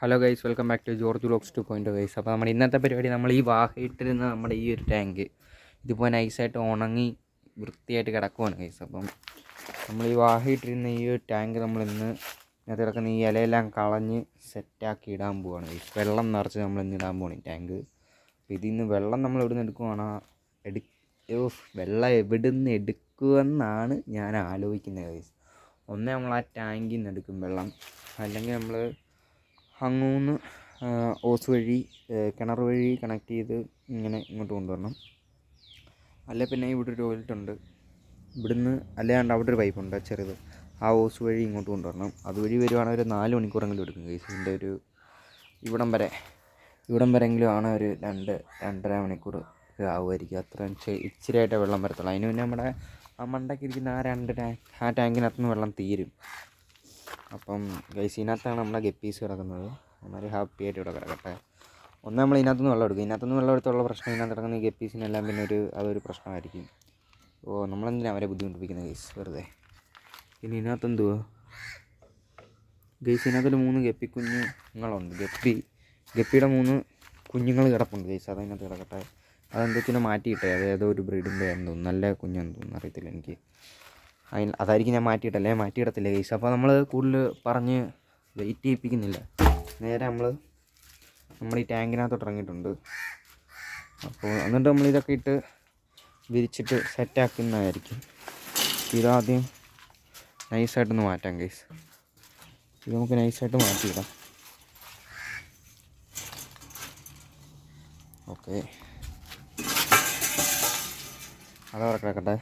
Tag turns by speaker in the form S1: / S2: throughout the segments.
S1: Hello guys, welcome back to George vlogs 2.0 guys. അപ്പോൾ നമ്മുടെ ഇന്നത്തെ പരിപാടി, നമ്മൾ ഈ വാഹയിട്ടിരുന്ന നമ്മുടെ ഈ ഒരു ടാങ്ക് ഇതിപ്പോൾ നൈസായിട്ട് ഉണങ്ങി വൃത്തിയായിട്ട് കിടക്കുവാണ് ഗൈസ്. അപ്പം നമ്മൾ ഈ വാഹയിട്ടിരുന്ന ഈ ഒരു ടാങ്ക് നമ്മളിന്ന് ഇതിനകത്ത് കിടക്കുന്ന ഈ ഇലയെല്ലാം കളഞ്ഞ് സെറ്റാക്കി ഇടാൻ പോവുകയാണ് ഗൈസ്. വെള്ളം നിറച്ച് നമ്മളിന്ന് ഇടാൻ പോവാണ് ഈ ടാങ്ക്. അപ്പോൾ ഇതിൽ നിന്ന് വെള്ളം നമ്മൾ എവിടെ നിന്ന് എടുക്കുവാണ് വെള്ളം എവിടെ നിന്ന് എടുക്കുമെന്നാണ് ഞാൻ ആലോചിക്കുന്നത് ഗൈസ്. ഒന്നേ നമ്മൾ ആ ടാങ്കിൽ നിന്ന് എടുക്കും വെള്ളം, അല്ലെങ്കിൽ നമ്മൾ അങ്ങൂന്ന് ഓസ് വഴി കിണർ വഴി കണക്ട് ചെയ്ത് ഇങ്ങനെ ഇങ്ങോട്ട് കൊണ്ടുവരണം. അല്ലെ പിന്നെ ഇവിടെ ഒരു ടോയ്ലറ്റുണ്ട്, ഇവിടുന്ന് അല്ലാണ്ട് അവിടെ ഒരു പൈപ്പുണ്ട് ചെറുത്, ആ ഓസ് വഴി ഇങ്ങോട്ട് കൊണ്ടുവരണം. അതുവഴി വരുവാണെങ്കിൽ ഒരു 4 മണിക്കൂറെങ്കിലും എടുക്കും കേസ്. ഇതിൻ്റെ ഒരു ഇവിടം വരെയെങ്കിലും ആണ് ഒരു 2-2.5 മണിക്കൂർ ആവുമായിരിക്കും. അത്ര ഇച്ചിരിയായിട്ടേ വെള്ളം വരത്തുള്ളൂ. അതിന് പിന്നെ നമ്മുടെ ആ മണ്ടയ്ക്കിരിക്കുന്ന ആ ടാങ്കിനകത്ത് നിന്ന് വെള്ളം തീരും. അപ്പം ഗൈസ്, ഇതിനകത്താണ് നമ്മുടെ ഗപ്പീസ് കിടക്കുന്നത്. വളരെ ഹാപ്പി ആയിട്ട് ഇവിടെ കിടക്കട്ടെ. ഒന്ന് നമ്മൾ ഇതിനകത്തുനിന്ന് വെള്ളം എടുക്കും. ഇതിനകത്തുനിന്ന് വെള്ളം എടുത്തുള്ള പ്രശ്നം, ഇതിനകത്ത് കിടക്കുന്ന ഈ ഗപ്പീസിനെല്ലാം പിന്നെ അതൊരു പ്രശ്നമായിരിക്കും. അപ്പോൾ നമ്മളെന്തിനാണ് അവരെ ബുദ്ധിമുട്ടിപ്പിക്കുന്നത് ഗൈസ് വെറുതെ. പിന്നെ ഇതിനകത്തെന്തുവാ ഗൈസ്, ഇതിനകത്തൊരു 3 ഗപ്പിക്കുഞ്ഞുങ്ങളുണ്ട്. ഗപ്പിയുടെ 3 കുഞ്ഞുങ്ങൾ കിടപ്പുണ്ട് ഗൈസ്. അതതിനകത്ത് കിടക്കട്ടെ. അതെന്തൊക്കെ മാറ്റിയിട്ടേ, അതേതോ ഒരു ബ്രീഡിൻ്റെ ആണെന്ന് തോന്നുന്നു. നല്ല കുഞ്ഞാന്ന് തോന്നുന്നു, അറിയത്തില്ല എനിക്ക്. അതായിരിക്കും ഞാൻ മാറ്റിയിടത്തില്ല ഗൈസ്. അപ്പോൾ നമ്മൾ കൂടുതൽ പറഞ്ഞ് വെയിറ്റ് ചെയ്യിപ്പിക്കുന്നില്ല, നേരെ നമ്മൾ ഈ ടാങ്കിനകത്തോട്ട് ഇറങ്ങിയിട്ടുണ്ട്. അപ്പോൾ എന്നിട്ട് നമ്മളിതൊക്കെ ഇട്ട് വിരിച്ചിട്ട് സെറ്റാക്കുന്നതായിരിക്കും. ഇതാദ്യം നൈസായിട്ടൊന്ന് മാറ്റാം ഗൈസ്. ഇത് നമുക്ക് നൈസായിട്ട് മാറ്റിയിടാം. ഓക്കെ, അതവിടെ കിടക്കട്ടെ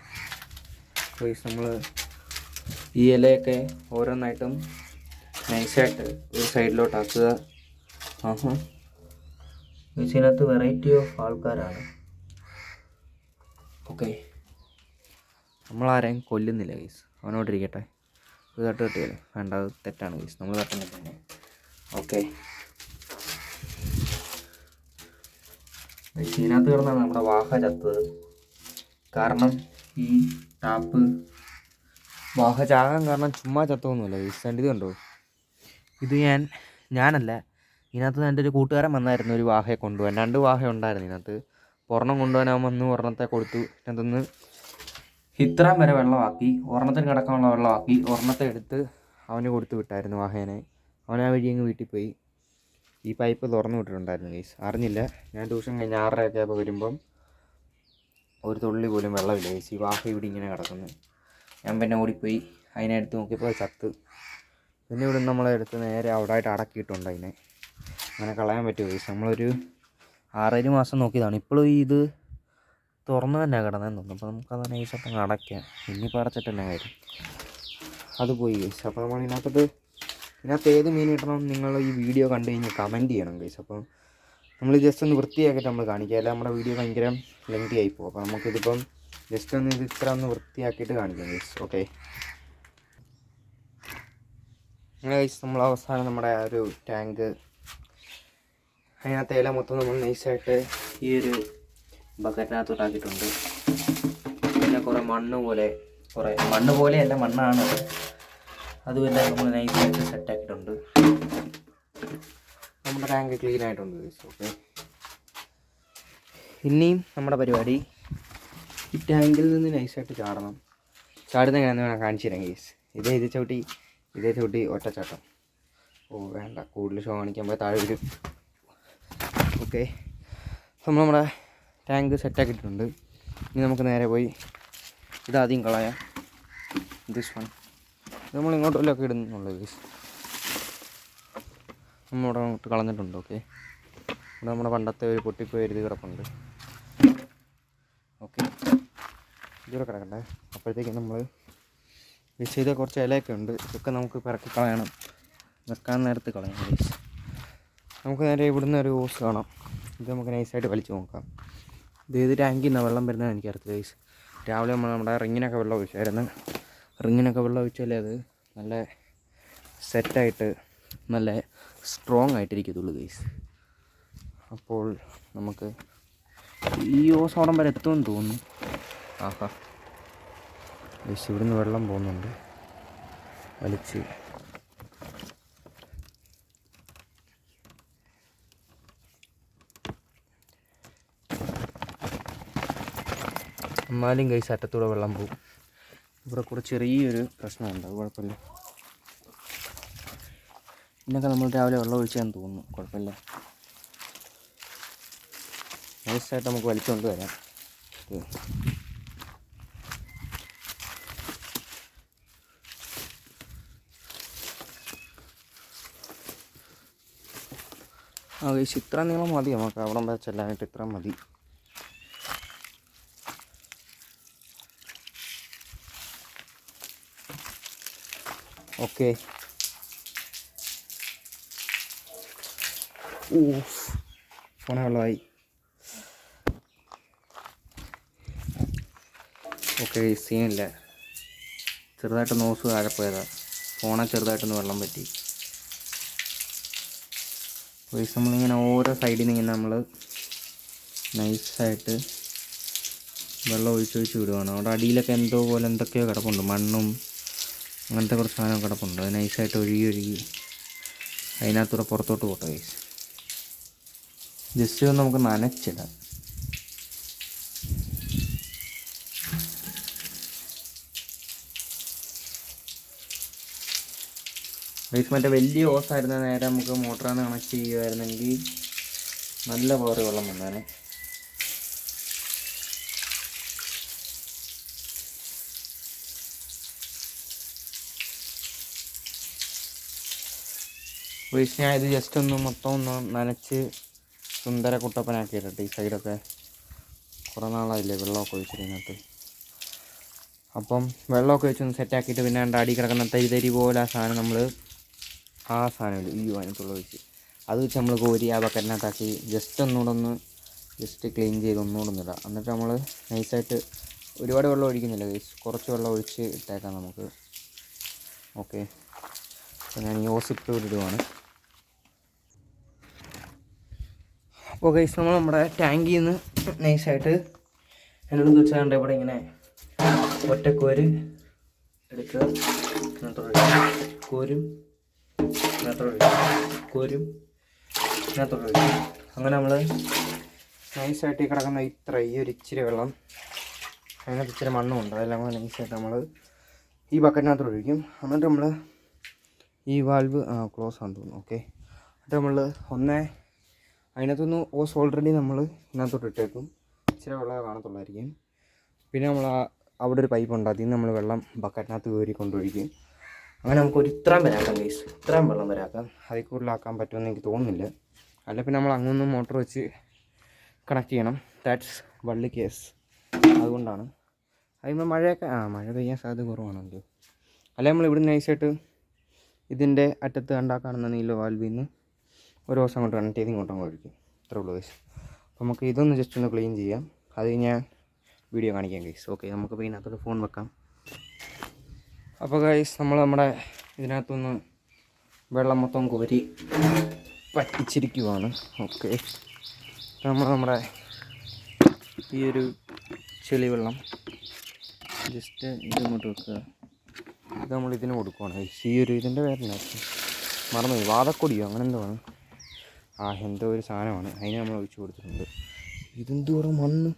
S1: ഗൈസ്. നമ്മൾ ഈ ഇലയൊക്കെ ഓരോന്നായിട്ടും നൈസായിട്ട് ഒരു സൈഡിലോട്ടാക്കുക. ഇതിനകത്ത് വെറൈറ്റി ഓഫ് ആൾക്കാരാണ്. ഓക്കെ, നമ്മളാരെയും കൊല്ലുന്നില്ല ഗൈസ്, അവനോട്ടിരിക്കട്ടെ. ഇത് തട്ട് കിട്ടിയാലോ, വേണ്ട, അത് തെറ്റാണ് ഗൈസ്, നമ്മൾ തട്ടുന്നില്ല തന്നെ. ഓക്കെ, ഇതിനകത്ത് കിടന്നാണ് നമ്മുടെ വാഹ ചത്തത്. കാരണം ഈ വാഹ ചാകാൻ കാരണം ചുമ്മാ ചത്തൊന്നുമില്ല ഗൈസ്. ഇത് കണ്ടോ, ഇത് ഞാനല്ല, ഇതിനകത്ത് എൻ്റെ ഒരു കൂട്ടുകാരൻ വന്നായിരുന്നു ഒരു വാഹയെ കൊണ്ടുപോകാൻ. 2 വാഹ ഉണ്ടായിരുന്നു ഇതിനകത്ത്. ഒരെണ്ണം കൊണ്ടുപോകാൻ വന്ന് ഒരെണ്ണത്തെ കൊടുത്തു. ഇതിനകത്തുനിന്ന് ഇത്രയും വരെ വെള്ളമാക്കി, ഒരെണ്ണത്തിന് കിടക്കാനുള്ള വെള്ളമാക്കി, ഒരെണ്ണത്തെ എടുത്ത് അവന് കൊടുത്ത് വിട്ടായിരുന്നു വാഹേനെ. അവൻ ആ വഴി അങ്ങ് വീട്ടിൽ പോയി. ഈ പൈപ്പ് തുറന്നു വിട്ടിട്ടുണ്ടായിരുന്നു ഗൈസ്, അറിഞ്ഞില്ല. ഞാൻ ട്യൂഷൻ കഴിഞ്ഞ് 6:30 ആയപ്പോൾ വരുമ്പം ഒരു തുള്ളി പോലും വെള്ളമില്ല ഗൈസ്. ഈ വാഹ ഇവിടെ ഇങ്ങനെ കിടക്കുന്നു. ഞാൻ പിന്നെ ഓടിപ്പോയി അതിനെ എടുത്ത് നോക്കിയപ്പോൾ ചത്ത്. പിന്നെ ഇവിടെ നമ്മളെ എടുത്ത് നേരെ അവിടെ ആയിട്ട് അടക്കിയിട്ടുണ്ട്. അതിനെ അങ്ങനെ കളയാൻ പറ്റുമോ ഗൈസ്? നമ്മളൊരു 6-7 മാസം നോക്കിയതാണ്. ഇപ്പോഴും ഇത് തുറന്നു തന്നെ കിടന്നതെന്ന് തോന്നുന്നു. അപ്പോൾ നമുക്കത് നൈസപ്പം അടയ്ക്കാം. ഇനിയിപ്പോൾ അടച്ചിട്ടല്ലേ കാര്യം, അത് പോയി ഗൈസ്. അപ്പോൾ നമ്മൾ ഇതിനകത്ത് ഏത് മീൻ കിട്ടണം നിങ്ങൾ ഈ വീഡിയോ കണ്ടു കഴിഞ്ഞാൽ കമൻറ്റ് ചെയ്യണം ഗൈസ്. അപ്പം നമ്മൾ ജസ്റ്റ് ഒന്ന് വൃത്തിയാക്കിയിട്ട് നമ്മൾ കാണിക്കുക, അല്ല നമ്മുടെ വീഡിയോ ഭയങ്കര ലെങ്തി ആയിപ്പോകും. അപ്പോൾ നമുക്കിതിപ്പം ജസ്റ്റ് ഒന്ന് ഇത്ര ഒന്ന് വൃത്തിയാക്കിയിട്ട് കാണിക്കാം ഗൈസ്. ഓക്കെ, അങ്ങനെ ഗൈസ് നമ്മൾ അവസാനം നമ്മുടെ ആ ഒരു ടാങ്ക് അതിനകത്ത് ഇല മൊത്തം നമ്മൾ നൈസായിട്ട് ഈ ഒരു ബക്കറ്റിനകത്തോട്ടാക്കിയിട്ടുണ്ട്. പിന്നെ കുറേ മണ്ണ് പോലെയല്ല, മണ്ണാണ്. അതുമെല്ലാം നമ്മൾ നൈസായിട്ട് സെറ്റാക്കിയിട്ടുണ്ട്. നമ്മുടെ ടാങ്ക് ക്ലീൻ ആയിട്ടുണ്ട് ഗൈസ്. ഓക്കെ, ഇനിയും നമ്മുടെ പരിപാടി ഈ ടാങ്കിൽ നിന്ന് നൈസായിട്ട് ചാടണം. ചാടുന്ന എങ്ങനെയാണെന്ന് വേണം കാണിച്ചു തരാം ഗൈസ്. ഇതേ ചവിട്ടി ഒറ്റച്ചാട്ടം. വേണ്ട, കൂടുതൽ ഷോ കാണിക്കാൻ താഴെ വരും. ഓക്കെ, നമ്മുടെ ടാങ്ക് സെറ്റാക്കിയിട്ടുണ്ട്. ഇനി നമുക്ക് നേരെ പോയി ഇതാദ്യം കളയാം. ദിസ് വൺ നമ്മൾ ഇങ്ങോട്ടല്ലൊക്കെ ഇടുന്നുള്ളൂ ഗൈസ്. നമ്മളിവിടെ അങ്ങോട്ട് കളഞ്ഞിട്ടുണ്ട്. ഓക്കെ, ഇവിടെ നമ്മുടെ പണ്ടത്തെ ഒരു പൊട്ടിപ്പോയി എഴുതി കിടപ്പുണ്ട്. ഓക്കെ, ഇതൊക്കെ കിടക്കട്ടെ. അപ്പോഴത്തേക്കും നമ്മൾ ചെയ്ത കുറച്ച് ഇലയൊക്കെ ഉണ്ട്, ഇതൊക്കെ നമുക്ക് പിറക്കി കളയണം. വെക്കാൻ നേരത്ത് കളയാം ഗൈസ്. നമുക്ക് നേരെ ഇവിടുന്ന് ഒരു ഓസ് കാണാം. ഇത് നമുക്ക് നൈസായിട്ട് വലിച്ചു നോക്കാം. ഇത് ടാങ്കിൽ നിന്നാണ് വെള്ളം വരുന്നത് എനിക്കറിയത്തില്ല ഗൈസ്. രാവിലെ നമ്മുടെ റിങ്ങിനൊക്കെ വെള്ളം ഒഴിച്ചായിരുന്നു. റിങ്ങിനൊക്കെ വെള്ളം ഒഴിച്ചാലേ അത് നല്ല സെറ്റായിട്ട് നല്ല സ്ട്രോങ് ആയിട്ടിരിക്കത്തുള്ളൂ ഗൈസ്. അപ്പോൾ നമുക്ക് ഈ ഓസ് അവിടം വരെ എത്തുമെന്ന് തോന്നുന്നു. ആഹാ ഗൈസ്, ഇവിടുന്ന് വെള്ളം പോകുന്നുണ്ട് വലിച്ച്. എന്നാലും ഗൈസ് അറ്റത്തൂടെ വെള്ളം പോകും. ഇവിടെ കൂടെ ചെറിയൊരു പ്രശ്നമുണ്ട്, അത് കുഴപ്പമില്ല. ഇന്നൊക്കെ നമ്മൾ രാവിലെ വെള്ളം ഒഴിച്ചാന്ന് തോന്നുന്നു, കുഴപ്പമില്ല. നൈസായിട്ട് നമുക്ക് വലിച്ചുകൊണ്ട് വരാം. ഗൈസ് ഇത്ര നീളം മതി നമുക്ക് അവിടെ വരെ ചെല്ലാനായിട്ട്, ഇത്ര മതി. ഓക്കെ. ഫോണ വെള്ളമായി. ഓക്കെ, സീനില്ല. ചെറുതായിട്ട് നോസ് താഴെ പോയതാണ്, ഫോണെ ചെറുതായിട്ടൊന്ന് വെള്ളം പറ്റി. ഗൈസ് നമ്മളിങ്ങനെ ഓരോ സൈഡിൽ നിന്ന് ഇങ്ങനെ നമ്മൾ നൈസായിട്ട് വെള്ളം ഒഴിച്ചൊഴിച്ച് വിടുവാണ്. അവിടെ അടിയിലൊക്കെ എന്തോ പോലെ എന്തൊക്കെയോ കിടപ്പുണ്ട്, മണ്ണും അങ്ങനത്തെ കുറച്ച് സാധനം കിടപ്പുണ്ട്. അത് നൈസായിട്ട് ഒഴുകി അതിനകത്തൂടെ പുറത്തോട്ട് പോട്ടെ ഗൈസ്. ജസ്റ്റ് ഒന്ന് നമുക്ക് നനച്ചിടാം. ഗൈസ് മറ്റേ വലിയ ഓസായിരുന്ന നേരെ നമുക്ക് മോട്ടറാണ് കണക്ട് ചെയ്യുമായിരുന്നെങ്കിൽ നല്ല പവർ വെള്ളം വന്നേനെ. ഗൈസ് ഞാൻ ഇത് ജസ്റ്റ് ഒന്ന് മൊത്തം ഒന്ന് നനച്ച് സുന്ദര കുട്ടപ്പനാക്കി ഇട്ടിട്ട് ഈ സൈഡൊക്കെ കുറേ നാളായില്ലേ വെള്ളമൊക്കെ ഒഴിച്ചിരുന്നിട്ട്. അപ്പം വെള്ളമൊക്കെ വെച്ചൊന്ന് സെറ്റാക്കിയിട്ട് പിന്നെ എൻ്റെ അടി കിടക്കുന്ന തരി പോലെ ആ സാധനം നമ്മൾ ആ സാധനം ഈ അതിനകത്തുള്ള ഒഴിച്ച് അത് വെച്ച് നമ്മൾ കോരി ആ ബക്കറ്റിനകത്താക്കി ജസ്റ്റ് ക്ലീൻ ചെയ്ത് ഒന്നുകൂടെ ഇടാം. എന്നിട്ട് നമ്മൾ നൈസായിട്ട് ഒരുപാട് വെള്ളം ഒഴിക്കുന്നില്ല ഗൈസ്, കുറച്ച് വെള്ളം ഒഴിച്ച് ഇട്ടേക്കാം നമുക്ക്. ഓക്കെ, അപ്പോൾ ഞാൻ ഈ ഓസിപ്പ് ഇടുവാണ്. അപ്പോൾ ഗൈസ് നമ്മൾ നമ്മുടെ ടാങ്കിൽ നിന്ന് നൈസായിട്ട് എന്നോട് വെച്ചാൽ ഇവിടെ ഇങ്ങനെ ഒറ്റക്കോര് എടുക്കുക, കോരും കോരും അങ്ങനെ നമ്മൾ നൈസായിട്ട് കിടക്കുന്ന ഈ ഒരു ഇച്ചിരി വെള്ളം, അതിനകത്ത് ഇച്ചിരി മണ്ണുമുണ്ട്, അതെല്ലാം കൂടെ നൈസായിട്ട് നമ്മൾ ഈ ബക്കറ്റിനകത്ത് ഒഴിക്കും. എന്നിട്ട് നമ്മൾ ഈ വാൽവ് ക്ലോസ് ആണെന്ന് തോന്നുന്നു. ഓക്കെ, എന്നിട്ട് നമ്മൾ അതിനകത്തുനിന്ന് ഓസ് ഓൾറെഡി നമ്മൾ ഇതിനകത്തോട്ട് ഇട്ടേക്കും, ഇച്ചിരി വെള്ളം കാണത്തുള്ളായിരിക്കും. പിന്നെ നമ്മൾ അവിടെ ഒരു പൈപ്പ് ഉണ്ട്, അതിൽ നിന്ന് നമ്മൾ വെള്ളം ബക്കറ്റിനകത്ത് കയറി കൊണ്ടൊഴിക്കും. അങ്ങനെ നമുക്കൊരു ഇത്രയും വരാക്കാം ഗൈസ്, ഇത്രയും വെള്ളം വരാക്കാം. അതിൽ കൂടുതലാക്കാൻ പറ്റുമെന്ന് എനിക്ക് തോന്നുന്നില്ല. അല്ല പിന്നെ നമ്മൾ അങ്ങൊന്നും മോട്ടർ വെച്ച് കണക്ട് ചെയ്യണം, ദാറ്റ്സ് വള്ളി കേസ്. അതുകൊണ്ടാണ് അതിന് മഴയൊക്കെ മഴ പെയ്യാൻ സാധ്യത കുറവാണല്ലോ. അല്ല നമ്മൾ ഇവിടെ നൈസായിട്ട് ഇതിൻ്റെ അറ്റത്ത് കണ്ടാക്കാണെന്ന നീല വാൽവിൽ നിന്ന് ഒരു ദിവസം അങ്ങോട്ട് കണക്ട് ചെയ്ത് ഇങ്ങോട്ടങ്ങ് ഒഴിക്കും. ഇത്രേ ഉള്ളൂ ഗൈസ്. അപ്പോൾ നമുക്ക് ഇതൊന്ന് ജസ്റ്റ് ഒന്ന് ക്ലീൻ ചെയ്യാം, അത് ഞാൻ വീഡിയോ കാണിക്കാം ഗൈസ്. ഓക്കെ, നമുക്കിപ്പോൾ ഇതിനകത്തോട്ട് ഫോൺ വെക്കാം. അപ്പോൾ ഗൈസ് നമ്മുടെ ഇതിനകത്തുനിന്ന് വെള്ളം മൊത്തം കോരി പറ്റിച്ചിരിക്കുവാണ്. ഓക്കെ, നമ്മുടെ ഈ ഒരു ചെളി വെള്ളം ജസ്റ്റ് ഇതിങ്ങോട്ട് വെക്കുക. ഇത് നമ്മളിതിന് കൊടുക്കുവാണ് ഗൈസ്. ഈ ഒരു ഇതിൻ്റെ പേരല്ല, മറന്നുപോയി, വാതക്കൊടിയോ അങ്ങനെ എന്തോ ആണ്, എന്തോ ഒരു സാധനമാണ്, അതിന് നമ്മൾ ഒഴിച്ച് കൊടുത്തിട്ടുണ്ട്. ഇതെന്തോരം മണ്ണ്,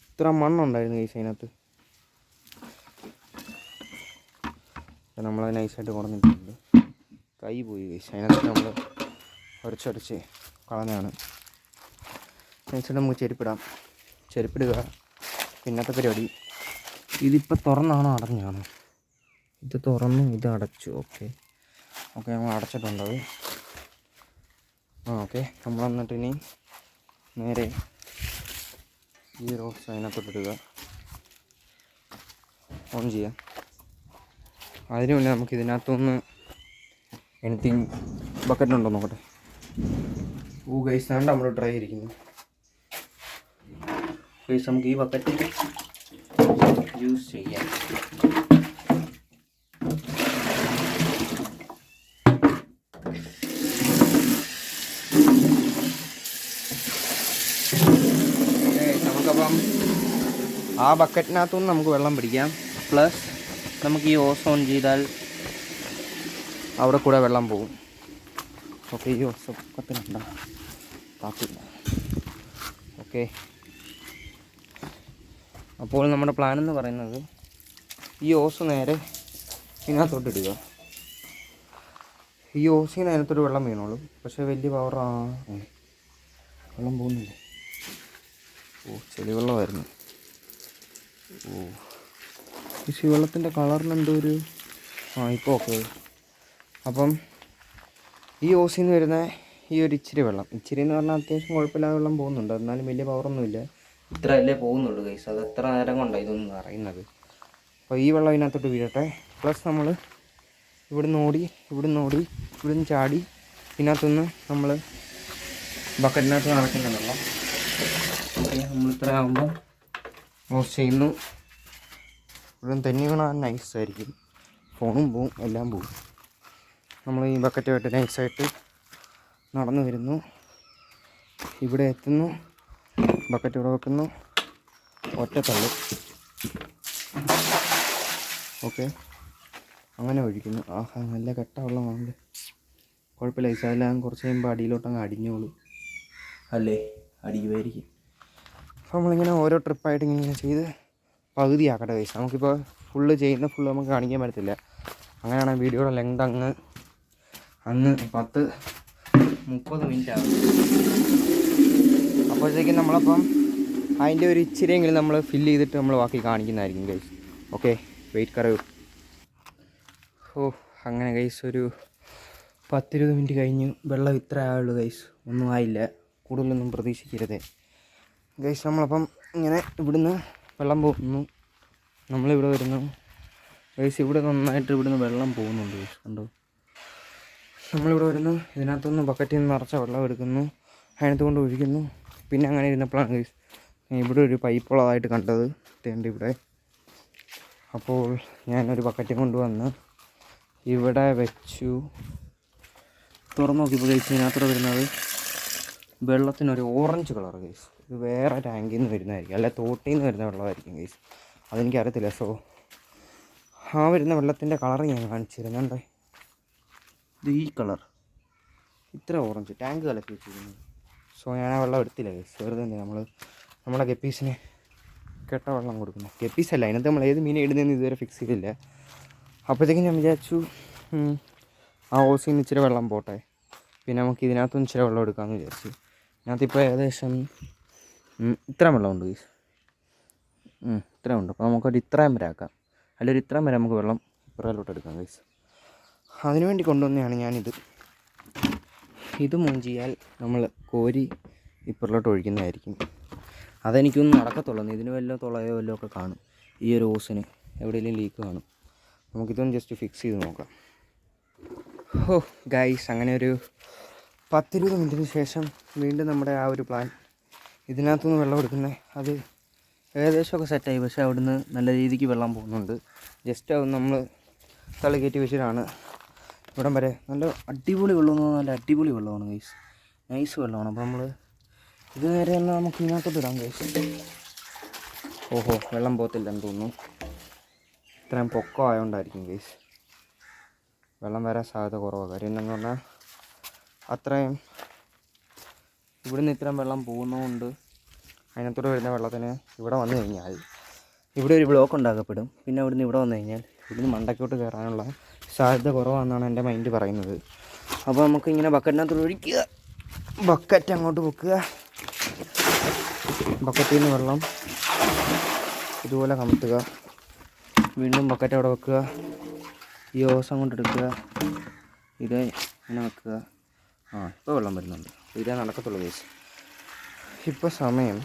S1: ഇത്ര മണ്ണുണ്ടായിരുന്നു ഗൈസ് അതിനകത്ത്. നമ്മളത് നൈസായിട്ട് കുറഞ്ഞിട്ടുണ്ട്, കൈ പോയി ഗൈസ്. അതിനകത്ത് നമ്മൾ ഉരച്ചൊരച്ച് കളഞ്ഞാണ്. നൈസായിട്ട് നമുക്ക് ചെരുപ്പിടുക, പിന്നത്തെ പരിപാടി. ഇതിപ്പോൾ തുറന്നാണോ അടഞ്ഞാണോ? ഇത് തുറന്നു, ഇത് അടച്ചു. ഓക്കെ, നമ്മൾ അടച്ചിട്ടുണ്ടത്. ഓക്കെ, നമ്മൾ എന്നിട്ട് ഇനി നേരെ ഈ റോസ് അതിനകത്തോട്ടിടുക, ഓൺ ചെയ്യാം. അതിന് മുന്നേ നമുക്ക് ഇതിനകത്തൊന്ന് എനിത്തിങ് ബക്കറ്റിലുണ്ടോ നോക്കട്ടെ. ഗൈസ് ആണ് നമ്മൾ ഡ്രൈ ഇരിക്കുന്നു ഗൈസ്. നമുക്ക് ഈ ബക്കറ്റ് യൂസ് ചെയ്യാം. നമുക്കപ്പം ആ ബക്കറ്റിനകത്തുനിന്ന് നമുക്ക് വെള്ളം പിടിക്കാം. പ്ലസ് നമുക്ക് ഈ ഓസ് ഓൺ ചെയ്താൽ അവിടെ കൂടെ വെള്ളം പോകും. ഓക്കെ, ഈ ഓസ് കത്തിനുണ്ടോ? കാത്തില്ല. ഓക്കെ, അപ്പോൾ നമ്മുടെ പ്ലാൻ എന്ന് പറയുന്നത് ഈ ഓസ് നേരെ ഇതിനകത്തോട്ട് ഇടുക. ഈ ഓസിന് അതിനകത്തൊരു വെള്ളം വീണോളും. പക്ഷേ വലിയ പവർ വെള്ളം പോകുന്നില്ല. ചെളിവെള്ളമായിരുന്നു. ഈ വെള്ളത്തിൻ്റെ കളറിനെന്തോ ഒരു ഇപ്പോൾ ഓക്കെ. അപ്പം ഈ ഓസിൽ നിന്ന് വരുന്ന ഈ ഒരു ഇച്ചിരി വെള്ളം, ഇച്ചിരി എന്ന് പറഞ്ഞാൽ അത്യാവശ്യം കുഴപ്പമില്ലാതെ വെള്ളം പോകുന്നുണ്ട്. എന്നാലും വലിയ പവറൊന്നുമില്ല. ഇത്ര അല്ലേ പോകുന്നുള്ളൂ ഗൈസ്. അത് എത്ര നേരം കൊണ്ടാണ് ഇതൊന്നും അറിയുന്നത്. അപ്പോൾ ഈ വെള്ളം ഇതിനകത്തോട്ട് വീഴട്ടെ. പ്ലസ് നമ്മൾ ഇവിടുന്ന് ഓടി ഇവിടുന്ന് ചാടി ഇതിനകത്തുനിന്ന് നമ്മൾ ബക്കറ്റിനകത്ത് നടക്കുന്ന വെള്ളം നമ്മൾ ഇത്ര ആകുമ്പോൾ ഓഫ് ചെയ്യുന്നു. ഇവിടെ തെന്നി വീണാൽ നൈസായിരിക്കും. ഫോണും പോവും, എല്ലാം പോവും. നമ്മൾ ഈ ബക്കറ്റുമായിട്ട് നൈസായിട്ട് നടന്നു വരുന്നു. ഇവിടെ എത്തുന്നു. ബക്കറ്റ് ഇവിടെ വെക്കുന്നു. ഒറ്റത്തള്ളു. ഓക്കെ, അങ്ങനെ ഒഴിക്കുന്നു. ആഹാ, നല്ല കെട്ട വെള്ളമാണ്. കുഴപ്പമില്ല ഗൈസ്. അതെല്ലാം കുറച്ച് കഴിയുമ്പോൾ അടിയിലോട്ടങ്ങ് അടിഞ്ഞോളൂ. അല്ലേ, അടിക്കുമായിരിക്കും. അപ്പോൾ നമ്മളിങ്ങനെ ഓരോ ട്രിപ്പായിട്ട് ഇങ്ങനെ ചെയ്ത് പകുതിയാക്കട്ടെ ഗൈസ്. നമുക്കിപ്പോൾ ഫുള്ള് നമുക്ക് കാണിക്കാൻ പറ്റത്തില്ല. അങ്ങനെയാണെങ്കിൽ വീഡിയോയുടെ ലെങ്ത് അങ്ങ് 10-30 മിനിറ്റ് ആകും. അപ്പോഴത്തേക്കും നമ്മളപ്പം അതിൻ്റെ ഒരു ഇച്ചിരിയെങ്കിലും നമ്മൾ ഫില്ല് ചെയ്തിട്ട് നമ്മൾ ബാക്കി കാണിക്കുന്നതായിരിക്കും ഗൈസ്. ഓക്കെ, വെയിറ്റ് കറയൂ. അങ്ങനെ ഗൈസ് ഒരു 10-20 മിനിറ്റ് കഴിഞ്ഞു. വെള്ളം ഇത്ര ആയുള്ളൂ ഗൈസ്, ഒന്നും ആയില്ല. കൂടുതലൊന്നും പ്രതീക്ഷിക്കരുതേ ഗൈസ്. നമ്മളപ്പം ഇങ്ങനെ ഇവിടുന്ന് വെള്ളം പോകുന്നു. നമ്മളിവിടെ വരുന്നു ഗൈസ്. ഇവിടെ നന്നായിട്ട് ഇവിടുന്ന് വെള്ളം പോകുന്നുണ്ട് ഗൈസ്, കണ്ടോ. നമ്മളിവിടെ വരുന്നു. ഇതിനകത്തുനിന്ന് ബക്കറ്റിൽ നിന്ന് നിറച്ച വെള്ളം എടുക്കുന്നു, അതിനകത്ത് കൊണ്ട് ഒഴിക്കുന്നു. പിന്നെ അങ്ങനെ ഇരുന്നപ്പോഴാണ് ഗൈസ് ഇവിടെ ഒരു പൈപ്പുള്ളതായിട്ട് കണ്ടത്. തേണ്ട ഇവിടെ. അപ്പോൾ ഞാനൊരു ബക്കറ്റ് കൊണ്ടുവന്ന് ഇവിടെ വെച്ചു. തുറന്നു നോക്കിയപ്പോൾ ഗൈസ് ഇതിനകത്തോടെ വരുന്നത് വെള്ളത്തിനൊരു ഓറഞ്ച് കളർ ഗൈസ്. ഇത് വേറെ ടാങ്കിൽ നിന്ന് വരുന്നതായിരിക്കും, അല്ല തോട്ടിൽ നിന്ന് വരുന്ന വെള്ളമായിരിക്കും ഗൈസ്. അതെനിക്കറിയത്തില്ല. സോ ആ വരുന്ന വെള്ളത്തിൻ്റെ കളർ ഞാൻ കാണിച്ചു തരുന്നുണ്ടേ. ഇത് ഈ കളർ, ഇത്ര ഓറഞ്ച് ടാങ്ക് കലക്കി വെച്ചിരിക്കുന്നു. സോ ഞാൻ ആ വെള്ളം എടുത്തില്ല ഗൈസ്. വെറുതെ തന്നെ നമ്മളെ ഗപ്പീസിന് കെട്ട വെള്ളം കൊടുക്കുന്നത്. ഗപ്പീസല്ല, അതിനകത്ത് നമ്മൾ ഏത് മീനെ ഇടുന്നതെന്ന് ഇതുവരെ ഫിക്സ് ചെയ്തില്ല. അപ്പോഴത്തേക്കും ഞാൻ വിചാരിച്ചു ആ ഓസിൽ നിന്ന് ഇച്ചിരി വെള്ളം പോട്ടെ, പിന്നെ നമുക്ക് ഇതിനകത്തുനിന്ന് ഇച്ചിരി വെള്ളം എടുക്കാമെന്ന് വിചാരിച്ചു. ഇതിനകത്തിപ്പോൾ ഏകദേശം ഇത്രയും വെള്ളമുണ്ട് ഗൈസ്. ഇത്രയും ഉണ്ട്. അപ്പോൾ നമുക്കൊരു ഇത്രയും വരെ ആക്കാം, അല്ലെങ്കിൽ ഇത്രയും വരെ നമുക്ക് വെള്ളം ഇപ്പുറയിലോട്ട് എടുക്കാം ഗൈസ്. അതിനുവേണ്ടി കൊണ്ടുവന്നതാണ് ഞാനിത്. ഇത് മൂഞ്ചിയാൽ നമ്മൾ കോരി ഇപ്പുറത്തോട്ട് ഒഴിക്കുന്നതായിരിക്കും. അതെനിക്കൊന്നും നടക്കത്തുള്ളൂ. ഇതിന് വല്ല തുളയോ വല്ലതും ഒക്കെ കാണും. ഈ ഒരു ഓസിന് എവിടെയെങ്കിലും ലീക്ക് കാണും. നമുക്കിതൊന്ന് ജസ്റ്റ് ഫിക്സ് ചെയ്ത് നോക്കാം. ഗൈസ്, അങ്ങനെ ഒരു 10-20 മിനിറ്റിന് ശേഷം വീണ്ടും നമ്മുടെ ആ ഒരു പ്ലാൻ, ഇതിനകത്തുനിന്ന് വെള്ളം എടുക്കുന്നത്, അത് ഏകദേശമൊക്കെ സെറ്റായി. പക്ഷേ അവിടുന്ന് നല്ല രീതിക്ക് വെള്ളം പോകുന്നുണ്ട്. ജസ്റ്റ് അത് നമ്മൾ തള്ളി കയറ്റി വെച്ചിട്ടാണ് ഇവിടം വരെ. നല്ല അടിപൊളി വെള്ളമെന്ന് പറഞ്ഞാൽ നല്ല അടിപൊളി വെള്ളമാണ് ഗൈസ്. നൈസ് വെള്ളമാണ്. അപ്പോൾ നമ്മൾ ഇത് നേരെ എന്നാൽ നമുക്ക് ഇതിനകത്തോട്ട് ഇടാം ഗൈസ്. വെള്ളം പോകത്തില്ലെന്ന് തോന്നുന്നു. ഇത്രയും പൊക്കം ആയതുകൊണ്ടായിരിക്കും ഗൈസ്. വെള്ളം വരാൻ സാധ്യത കുറവാണ്. കാര്യം എന്താണെന്ന് പറഞ്ഞാൽ അത്രയും ഇവിടുന്ന് ഇത്രയും വെള്ളം പോകുന്നതുകൊണ്ട് അതിനകത്തോട്ട് വരുന്ന വെള്ളത്തിന് ഇവിടെ വന്നു കഴിഞ്ഞാൽ ഇവിടെ ഒരു ബ്ലോക്ക് ഉണ്ടാക്കപ്പെടും. പിന്നെ ഇവിടുന്ന് ഇവിടെ വന്നു കഴിഞ്ഞാൽ ഇവിടുന്ന് മണ്ടയ്ക്കോട്ട് കയറാനുള്ള സാധ്യത കുറവാണെന്നാണ് എൻ്റെ മൈൻഡ് പറയുന്നത്. അപ്പോൾ നമുക്കിങ്ങനെ ബക്കറ്റിനകത്തോട്ട് ഒഴിക്കുക, ബക്കറ്റ് അങ്ങോട്ട് വെക്കുക, ബക്കറ്റിൽ നിന്ന് വെള്ളം ഇതുപോലെ കമത്തുക, വീണ്ടും ബക്കറ്റ് അവിടെ വെക്കുക, ഈ ഓസ് അങ്ങോട്ട് എടുക്കുക, ഇത് ഇങ്ങനെ വെക്കുക. ഇപ്പോൾ വെള്ളം വരുന്നുണ്ട്. ഇതേ നടക്കത്തുള്ളൂ കേസ്. ഇപ്പോൾ സമയം